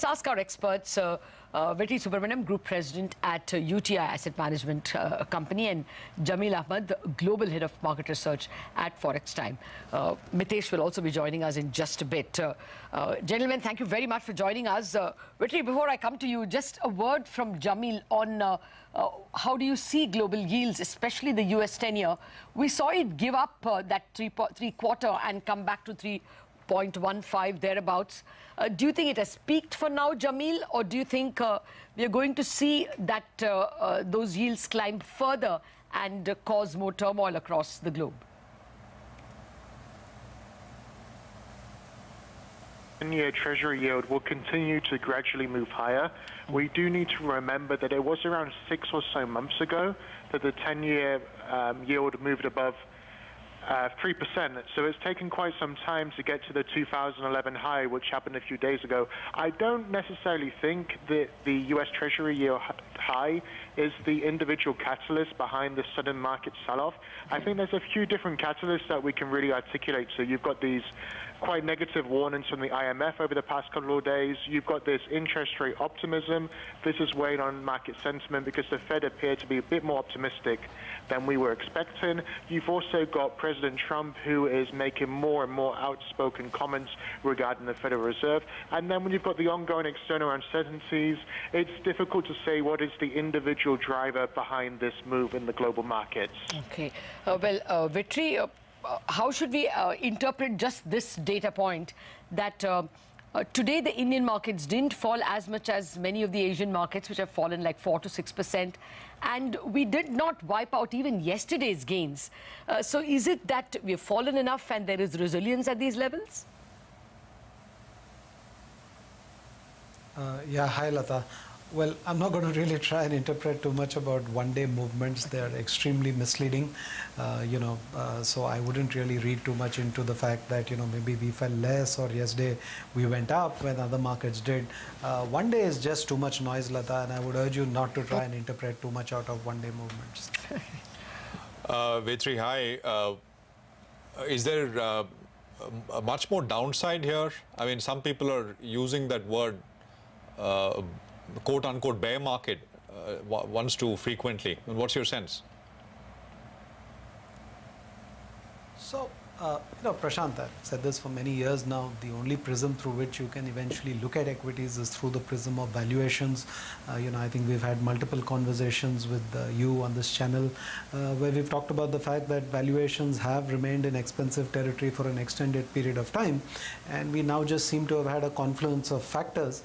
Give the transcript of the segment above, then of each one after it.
Ask our experts, Vetri Subramanian, Group President at UTI Asset Management Company, and Jameel Ahmad, the Global Head of Market Research at ForexTime. Mitesh will also be joining us in just a bit. Gentlemen, thank you very much for joining us. Vetri, before I come to you, just a word from Jameel on how do you see global yields, especially the US 10-year? We saw it give up that three-quarter and come back to 3.15 thereabouts. Do you think it has peaked for now, Jameel, or do you think we are going to see that those yields climb further and cause more turmoil across the globe? 10-year Treasury yield will continue to gradually move higher. We do need to remember that it was around 6 or so months ago that the 10-year yield moved above 3%. So it's taken quite some time to get to the 2011 high, which happened a few days ago. I don't necessarily think that the US Treasury yield high is the individual catalyst behind the sudden market sell-off. I think there's a few different catalysts that we can really articulate. So you've got these quite negative warnings from the IMF over the past couple of days. You've got this interest rate optimism. This is weighing on market sentiment because the Fed appeared to be a bit more optimistic than we were expecting. You've also got President Trump, who is making more and more outspoken comments regarding the Federal Reserve. And then when you've got the ongoing external uncertainties, it's difficult to say what is the individual driver behind this move in the global markets. Okay. Vetri, how should we interpret just this data point that today the Indian markets didn't fall as much as many of the Asian markets, which have fallen like 4 to 6%, and we did not wipe out even yesterday's gains. So is it that we have fallen enough and there is resilience at these levels? Yeah, hi Lata. Well, I'm not going to really try and interpret too much about one-day movements. They are extremely misleading, so I wouldn't really read too much into the fact that, maybe we fell less or yesterday we went up when other markets did. One day is just too much noise, Lata, and I would urge you not to try and interpret too much out of one-day movements. Vetri, hi. Is there much more downside here? I mean, some people are using that word quote-unquote bear market once too frequently. What's your sense? So, Prashant, I've said this for many years now. The only prism through which you can eventually look at equities is through the prism of valuations. I think we've had multiple conversations with you on this channel where we've talked about the fact that valuations have remained in expensive territory for an extended period of time. And we now just seem to have had a confluence of factors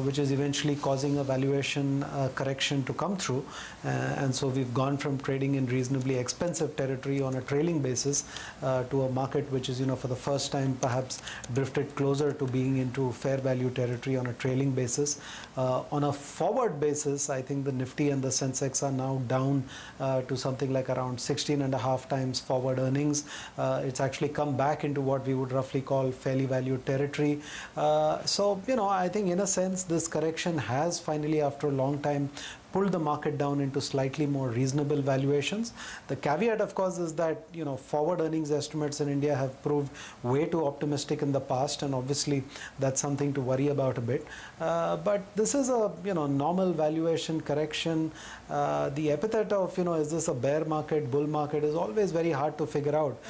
which is eventually causing a valuation correction to come through. And so we've gone from trading in reasonably expensive territory on a trailing basis to a market which is, for the first time perhaps drifted closer to being into fair value territory on a trailing basis. On a forward basis, I think the Nifty and the Sensex are now down to something like around 16.5 times forward earnings. It's actually come back into what we would roughly call fairly valued territory. So, I think in a sense this correction has finally, after a long time, pulled the market down into slightly more reasonable valuations. The caveat, of course, is that forward earnings estimates in India have proved way too optimistic in the past, and obviously that's something to worry about a bit. But this is a normal valuation correction. The epithet of is this a bear market, bull market is always very hard to figure out.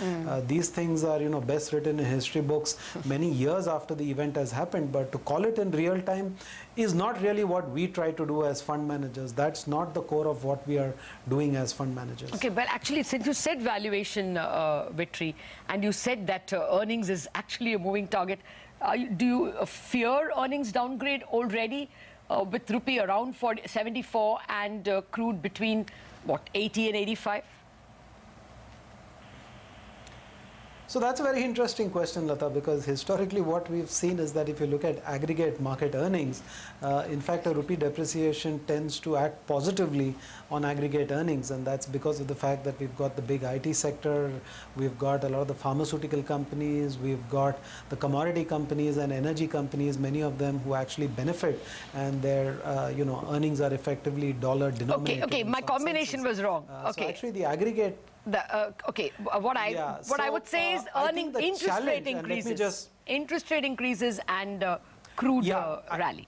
These things are best written in history books many years after the event has happened, but to call it in real time is not really what we try to do as fund managers. That's not the core of what we are doing as fund managers. Okay, well, actually, since you said valuation, Vetri, and you said that earnings is actually a moving target, do you fear earnings downgrade already with rupee around 74 and crude between, what, 80 and 85? So that's a very interesting question, Lata, because historically what we've seen is that if you look at aggregate market earnings, in fact, a rupee depreciation tends to act positively on aggregate earnings, and that's because of the fact that we've got the big IT sector, we've got a lot of the pharmaceutical companies, we've got the commodity companies and energy companies, many of them who actually benefit, and their earnings are effectively dollar denominated. Okay, my combination was wrong. So actually the aggregate what I would say is earning interest rate increases. Interest rate increases and crude rally?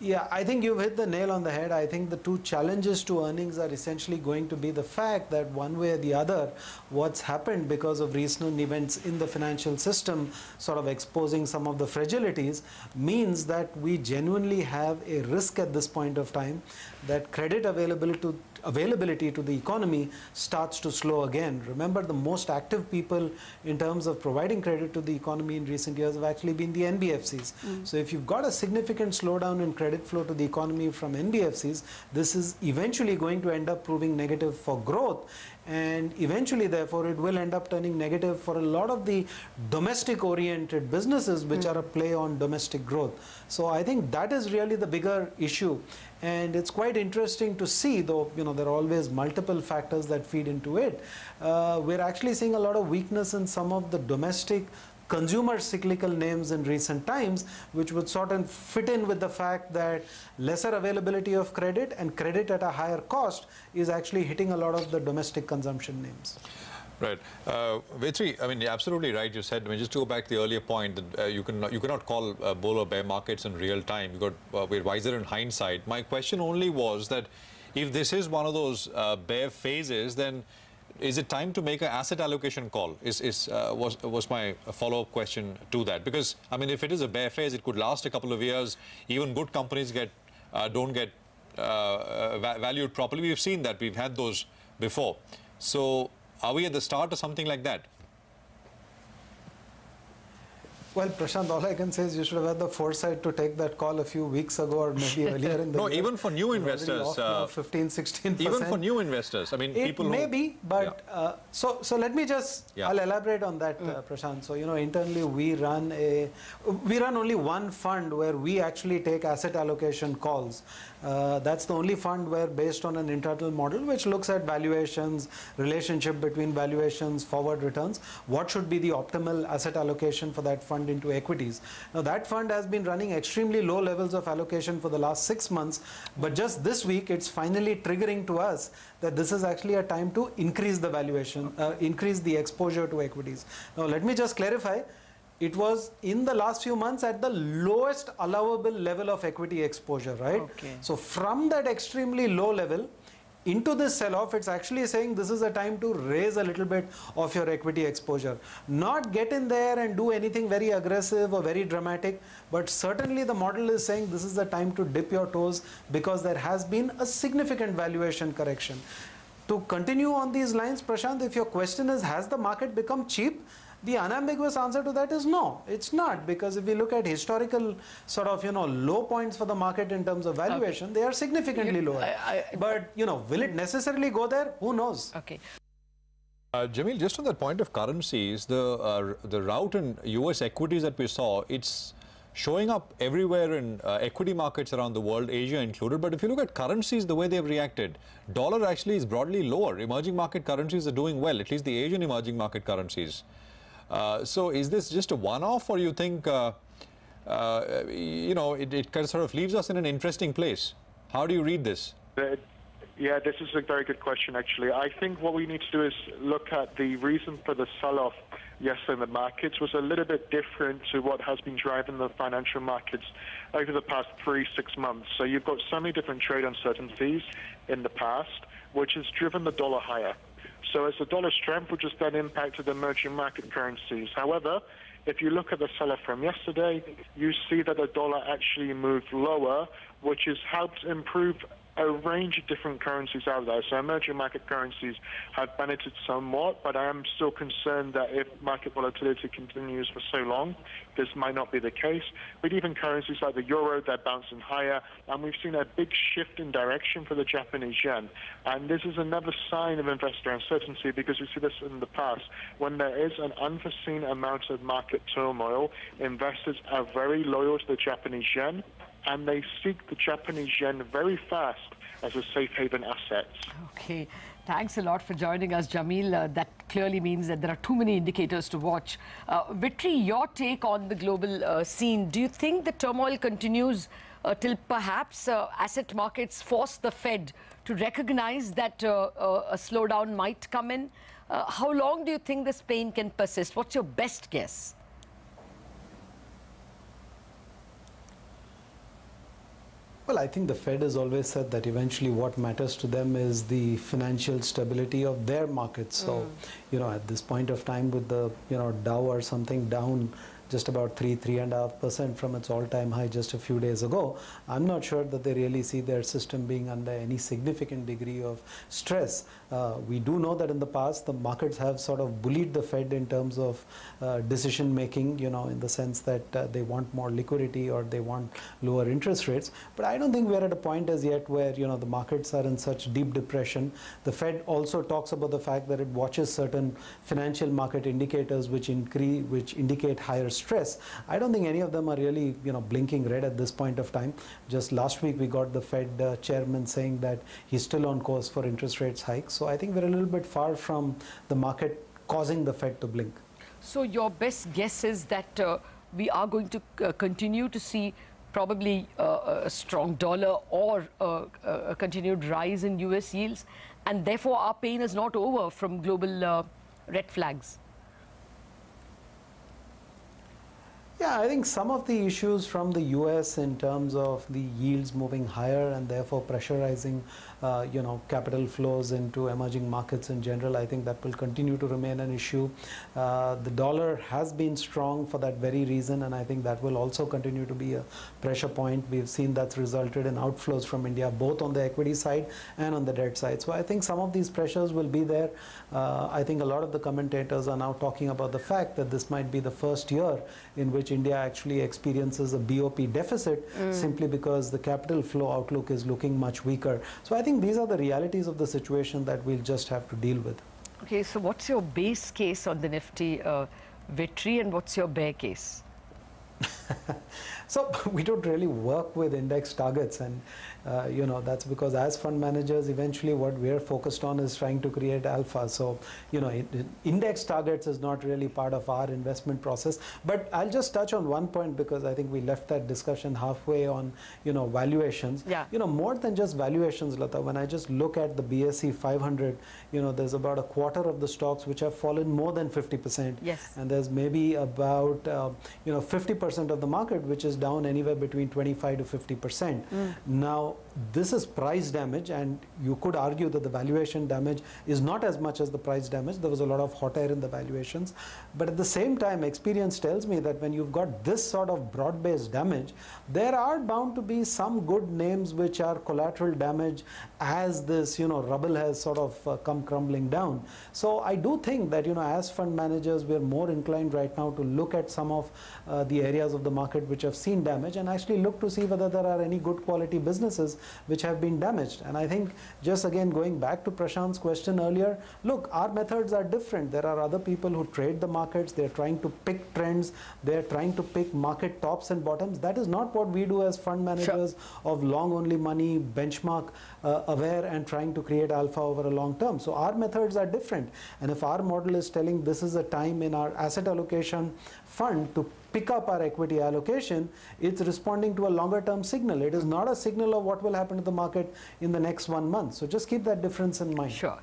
Yeah, I think you've hit the nail on the head. I think the two challenges to earnings are essentially going to be the fact that one way or the other, what's happened because of recent events in the financial system sort of exposing some of the fragilities means that we genuinely have a risk at this point of time that credit availability to the economy starts to slow again. Remember, the most active people in terms of providing credit to the economy in recent years have actually been the NBFCs. So if you've got a significant slowdown in credit flow to the economy from NBFCs, this is eventually going to end up proving negative for growth, and eventually therefore it will end up turning negative for a lot of the domestic oriented businesses which are a play on domestic growth. So I think that is really the bigger issue. And it's quite interesting to see, though, you know, there are always multiple factors that feed into it. We're actually seeing a lot of weakness in some of the domestic consumer cyclical names in recent times, which would sort of fit in with the fact that lesser availability of credit and credit at a higher cost is actually hitting a lot of the domestic consumption names. Right. Vetri, I mean, you're absolutely right. You said, I mean, just to go back to the earlier point, that you cannot call bull or bear markets in real time. We're wiser in hindsight. My question only was that if this is one of those bear phases, then is it time to make an asset allocation call? Was my follow-up question to that? Because, I mean, if it is a bear phase, it could last a couple of years. Even good companies don't get valued properly. We've seen that. We've had those before. So are we at the start of something like that? Well, Prashant, all I can say is you should have had the foresight to take that call a few weeks ago or maybe earlier in the year. No, even for new investors. 15, 16%. Even for new investors. I mean, people may be, but yeah. so let me just, I'll elaborate on that, Prashant. So, you know, internally we run only one fund where we actually take asset allocation calls. That's the only fund where, based on an internal model which looks at valuations, relationship between valuations, forward returns, what should be the optimal asset allocation for that fund into equities. Now, that fund has been running extremely low levels of allocation for the last 6 months, but just this week it's finally triggering to us that this is actually a time to increase the valuation, increase the exposure to equities. Now, let me just clarify. It was in the last few months at the lowest allowable level of equity exposure, right? Okay. So from that extremely low level into this sell-off, it's actually saying this is a time to raise a little bit of your equity exposure. Not get in there and do anything very aggressive or very dramatic, but certainly the model is saying this is the time to dip your toes because there has been a significant valuation correction. To continue on these lines, Prashant, if your question is, has the market become cheap? The unambiguous answer to that is no, it's not, because if we look at historical sort of, you know, low points for the market in terms of valuation, they are significantly lower. But, you know, will it necessarily go there? Who knows? Okay. Jameel, just on that point of currencies, the rout in US equities that we saw, it's showing up everywhere in equity markets around the world, Asia included. But if you look at currencies, the way they've reacted, dollar actually is broadly lower. Emerging market currencies are doing well, at least the Asian emerging market currencies. So is this just a one-off, or you think, you know, it kind of sort of leaves us in an interesting place? How do you read this? Yeah, this is a very good question, actually. I think what we need to do is look at the reason for the sell-off yesterday in the markets was a little bit different to what has been driving the financial markets over the past 3-6 months. So you've got so many different trade uncertainties in the past, which has driven the dollar higher. So as the dollar strength, which has then impacted emerging market currencies. However, if you look at the sell-off from yesterday, you see that the dollar actually moved lower, which has helped improve a range of different currencies out there. So emerging market currencies have benefited somewhat, but I am still concerned that if market volatility continues for so long, this might not be the case. But even currencies like the euro, they're bouncing higher, and we've seen a big shift in direction for the Japanese yen. And this is another sign of investor uncertainty, because we see this in the past. When there is an unforeseen amount of market turmoil, investors are very loyal to the Japanese yen, and they seek the Japanese yen very fast as a safe haven asset. Okay. Thanks a lot for joining us, Jameel. That clearly means that there are too many indicators to watch. Vetri, your take on the global scene. Do you think the turmoil continues till perhaps asset markets force the Fed to recognize that a slowdown might come in? How long do you think this pain can persist? What's your best guess? Well, I think the Fed has always said that eventually what matters to them is the financial stability of their markets. So, at this point of time with the, Dow or something down just about 3.5% from its all-time high just a few days ago, I'm not sure that they really see their system being under any significant degree of stress. We do know that in the past the markets have sort of bullied the Fed in terms of decision making, in the sense that they want more liquidity or they want lower interest rates. But I don't think we're at a point as yet where, the markets are in such deep depression. The Fed also talks about the fact that it watches certain financial market indicators which indicate higher stress. I don't think any of them are really, blinking red at this point of time. Just last week we got the Fed chairman saying that he's still on course for interest rates hikes. So I think we're a little bit far from the market causing the Fed to blink. So your best guess is that we are going to continue to see probably a strong dollar or a continued rise in US yields, and therefore our pain is not over from global red flags. Yeah, I think some of the issues from the US in terms of the yields moving higher and therefore pressurizing, capital flows into emerging markets in general, I think that will continue to remain an issue. The dollar has been strong for that very reason, and I think that will also continue to be a pressure point. We've seen that's resulted in outflows from India, both on the equity side and on the debt side. So I think some of these pressures will be there. I think a lot of the commentators are now talking about the fact that this might be the first year in which India actually experiences a BOP deficit simply because the capital flow outlook is looking much weaker. So I think these are the realities of the situation that we'll just have to deal with. Okay, so what's your base case on the Nifty, Vetri, and what's your bear case? So we don't really work with index targets, and that's because as fund managers, eventually what we're focused on is trying to create alpha. So index targets is not really part of our investment process. But I'll just touch on one point, because I think we left that discussion halfway on valuations. Yeah. More than just valuations, Lata, when I just look at the BSE 500, there's about a quarter of the stocks which have fallen more than 50%. Yes. And there's maybe about 50% of the market which is down anywhere between 25 to 50%. Now, this is price damage, and you could argue that the valuation damage is not as much as the price damage. There was a lot of hot air in the valuations. But at the same time, experience tells me that when you've got this sort of broad-based damage, there are bound to be some good names which are collateral damage as this, rubble has sort of come crumbling down. So I do think that, as fund managers, we're more inclined right now to look at some of the areas of the market which have seen damage and actually look to see whether there are any good quality businesses which have been damaged. And I think, just again going back to Prashant's question earlier, look, our methods are different. There are other people who trade the markets. They're trying to pick trends. They're trying to pick market tops and bottoms. That is not what we do as fund managers of long only money, benchmark aware, and trying to create alpha over a long term. So our methods are different. And if our model is telling this is a time in our asset allocation fund to pick up our equity allocation, it's responding to a longer term signal. It is not a signal of what will happen to the market in the next 1 month. So just keep that difference in mind. Sure.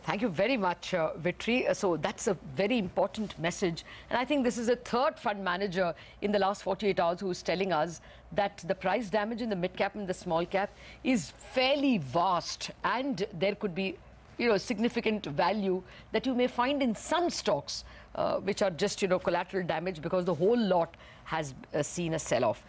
Thank you very much, Vetri. So that's a very important message. And I think this is a third fund manager in the last 48 hours who is telling us that the price damage in the mid cap and the small cap is fairly vast, and there could be significant value that you may find in some stocks which are just collateral damage because the whole lot has seen a sell-off.